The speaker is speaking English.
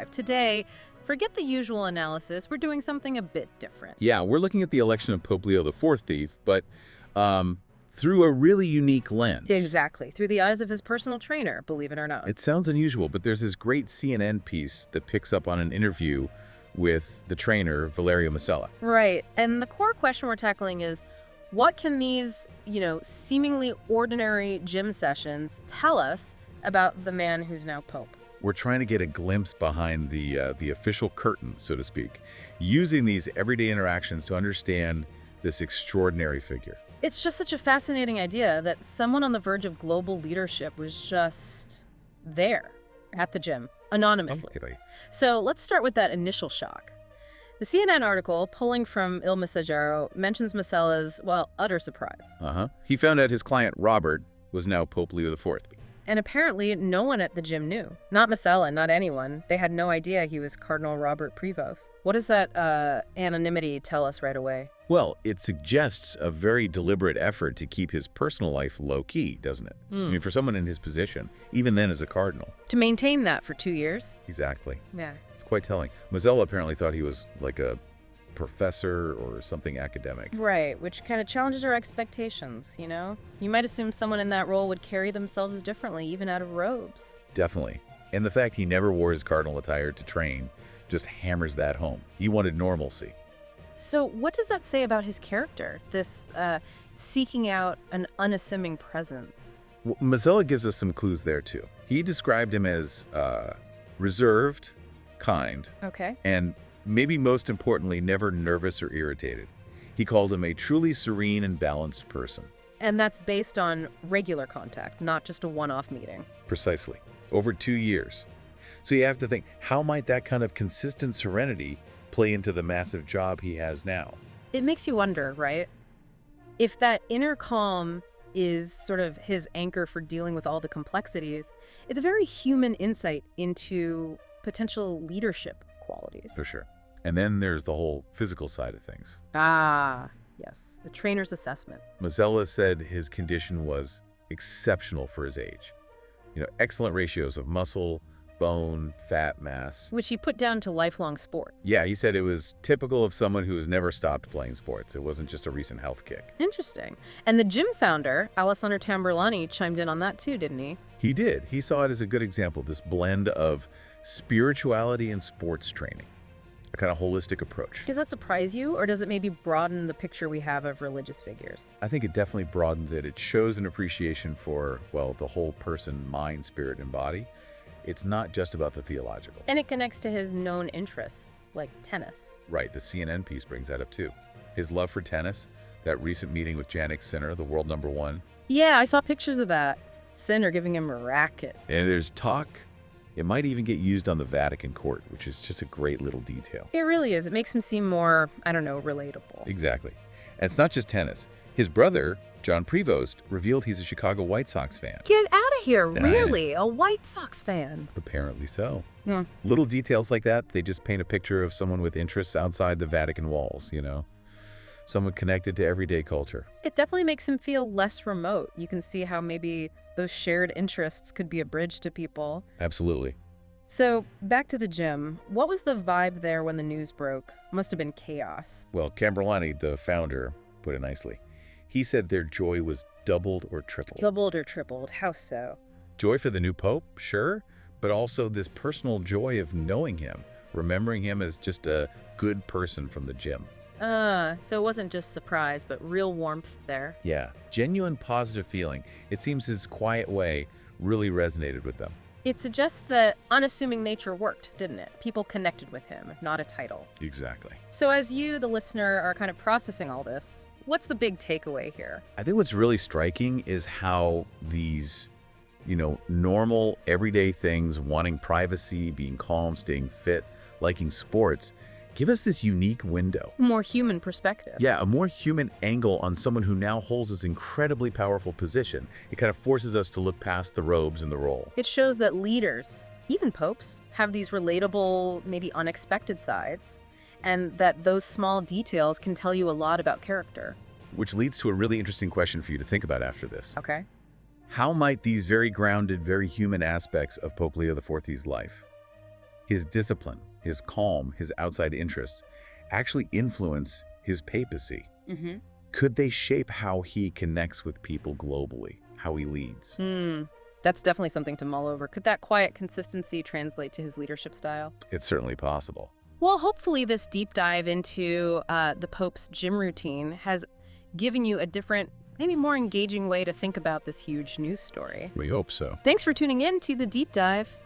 V. Today, forget the usual analysis. We're doing something a bit different. Yeah, we're looking at the election of Pope Leo IV, Thief, but through a really unique lens. Exactly. Through the eyes of his personal trainer, believe it or not. It sounds unusual, but there's this great CNN piece that picks up on an interview with the trainer, Valerio Masella. Right. And the core question we're tackling is, what can these, seemingly ordinary gym sessions tell us about the man who's now Pope? We're trying to get a glimpse behind the official curtain, so to speak, using these everyday interactions to understand this extraordinary figure. It's just such a fascinating idea that someone on the verge of global leadership was just there at the gym, anonymously. Okay. So let's start with that initial shock. The CNN article, pulling from Il Messaggero, mentions Masella's, utter surprise. He found out his client, Robert, was now Pope Leo IV. And apparently no one at the gym knew. Not Masella, not anyone. They had no idea he was Cardinal Robert Prevost. What does that anonymity tell us right away? Well, it suggests a very deliberate effort to keep his personal life low-key, doesn't it? I mean, for someone in his position, even then as a cardinal. To maintain that for 2 years? Exactly. Yeah. It's quite telling. Masella apparently thought he was like a professor or something academic. Right, which kind of challenges our expectations, You might assume someone in that role would carry themselves differently, even out of robes. Definitely. And the fact he never wore his cardinal attire to train just hammers that home. He wanted normalcy. So what does that say about his character, this seeking out an unassuming presence? Well, Masella gives us some clues there, too. He described him as reserved, kind, Okay. and maybe most importantly, never nervous or irritated. He called him a truly serene and balanced person. And that's based on regular contact, not just a one-off meeting. Precisely. Over 2 years. So you have to think, how might that kind of consistent serenity play into the massive job he has now? It makes you wonder, right? If that inner calm is sort of his anchor for dealing with all the complexities, it's a very human insight into potential leadership qualities. For sure. And then there's the whole physical side of things. Ah, yes. The trainer's assessment. Masella said his condition was exceptional for his age. Excellent ratios of muscle, bone, fat mass. Which he put down to lifelong sport. Yeah, he said it was typical of someone who has never stopped playing sports. It wasn't just a recent health kick. Interesting. And the gym founder, Alessandro Tamburlani, chimed in on that too, didn't he? He did. He saw it as a good example, this blend of spirituality and sports training. A kind of holistic approach. Does that surprise you, or does it maybe broaden the picture we have of religious figures? I think it definitely broadens it. It shows an appreciation for, the whole person, mind, spirit, and body. It's not just about the theological. And it connects to his known interests, like tennis. Right, the CNN piece brings that up too. His love for tennis, that recent meeting with Jannik Sinner, the world #1. Yeah, I saw pictures of that. Sinner giving him a racket. And there's talk it might even get used on the Vatican court, which is just a great little detail. It really is. It makes him seem more, relatable. Exactly. And it's not just tennis. His brother, John Prevost, revealed he's a Chicago White Sox fan. Get out of here, really? A White Sox fan? Apparently so. Yeah. Little details like that, they just paint a picture of someone with interests outside the Vatican walls, Someone connected to everyday culture. It definitely makes him feel less remote. You can see how maybe those shared interests could be a bridge to people. Absolutely. So, back to the gym. What was the vibe there when the news broke? Must have been chaos. Well, Tamburlani, the founder, put it nicely. He said their joy was doubled or tripled. Doubled or tripled? How so? Joy for the new pope, sure, but also this personal joy of knowing him, remembering him as just a good person from the gym. So it wasn't just surprise, but real warmth there. Yeah, genuine positive feeling. It seems his quiet way really resonated with them. It suggests that unassuming nature worked, didn't it? People connected with him, not a title. Exactly. So as you, the listener, are kind of processing all this, what's the big takeaway here? I think what's really striking is how these, normal, everyday things, wanting privacy, being calm, staying fit, liking sports, give us this unique window. More human perspective. Yeah, a more human angle on someone who now holds this incredibly powerful position. It kind of forces us to look past the robes and the role. It shows that leaders, even popes, have these relatable, maybe unexpected sides, and that those small details can tell you a lot about character. Which leads to a really interesting question for you to think about after this. Okay. How might these very grounded, very human aspects of Pope Leo XIV's life, his discipline, his calm, his outside interests actually influence his papacy? Mm-hmm. Could they shape how he connects with people globally, how he leads? That's definitely something to mull over. Could that quiet consistency translate to his leadership style? It's certainly possible. Well, hopefully this deep dive into the Pope's gym routine has given you a different, maybe more engaging way to think about this huge news story. We hope so. Thanks for tuning in to The Deep Dive.